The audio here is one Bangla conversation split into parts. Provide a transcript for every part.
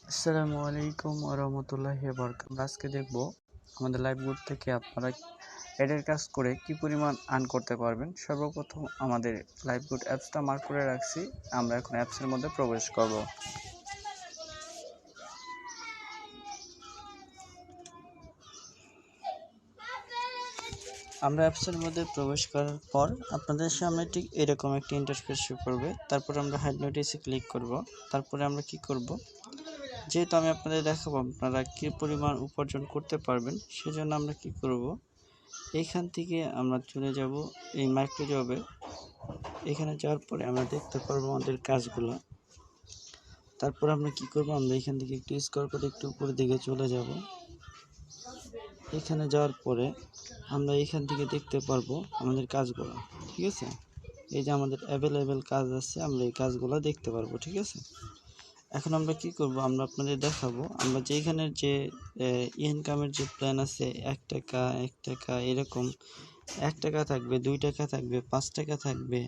আসসালামু আলাইকুম ওয়া রাহমাতুল্লাহি ওয়া বারাকাতুহু। আজকে দেখব আমাদের লাইভগুড থেকে আপনারা অ্যাডের কাজ করে কি পরিমাণ আর্ন করতে পারবেন। সর্বপ্রথম আমাদের লাইভগুড অ্যাপসটা মার্ক করে রাখছি, আমরা এখন অ্যাপসের মধ্যে প্রবেশ করব। আমরা অ্যাপসের মধ্যে প্রবেশ করার পর আপনাদের সামনে ঠিক এরকম একটা ইন্টারফেস শো করবে। তারপর আমরা হাইড নোটিসে ক্লিক করব। তারপরে আমরা কি করব, যেহেতু আমি আপনাদের দেখাবো আপনারা কি পরিমাণ উপার্জন করতে পারবেন, সেজন্য আমরা কি করব, এইখান থেকে আমরা চলে যাব এই মাইক্রো জবে। এখানে যাওয়ার পরে আমরা দেখতে পারবো আমাদের কাজগুলো। তারপর আমরা কি করব, আমরা এখান থেকে একটু স্ক্রল করে একটু উপরের দিকে চলে যাব। এখানে যাওয়ার পরে আমরা এখান থেকে দেখতে পারবো আমাদের কাজগুলো, ঠিক আছে। এই যে আমাদের অ্যাভেলেবেল কাজ আছে, আমরা এই কাজগুলো দেখতে পারবো, ঠিক আছে। এখন আমরা কি করব, আমরা আপনাদের দেখাবো আমরা যে এখানের যে ইনকামের যে প্ল্যান আছে 1 টাকা 1 টাকা এরকম 1 টাকা থাকবে, 2 টাকা থাকবে, 5 টাকা থাকবে,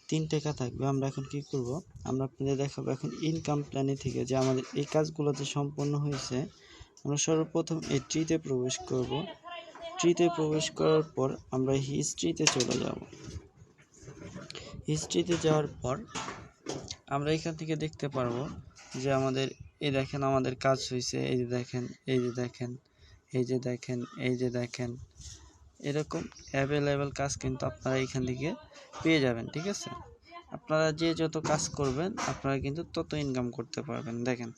3 টাকা থাকবে। আমরা এখন কি করব, আমরা আপনাদের দেখাবো এখন ইনকাম প্ল্যানে থেকে যে আমাদের এই কাজগুলো যে সম্পন্ন হয়েছে। আমরা সর্বপ্রথম এই ট্রিতে প্রবেশ করব। ট্রিতে প্রবেশ করার পর আমরা হিস্ট্রিতে চলে যাব। হিস্ট্রিতে যাওয়ার পর আমরা এখান থেকে দেখতে পারবো যে আমাদের এই দেখেন আমাদের কাজ হয়েছে, এই যে দেখেন, এই যে দেখেন, এই যে দেখেন, এই যে দেখেন, এরকম অ্যাভেলেবেল কাজ কিন্তু আপনারা এখান থেকে পেয়ে যাবেন, ঠিক আছে। আপনারা যে যত কাজ করবেন আপনারা কিন্তু তত ইনকাম করতে পারবেন। দেখেন,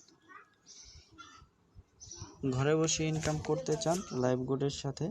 ঘরে বসে ইনকাম করতে চান লাইভগুডের সাথে,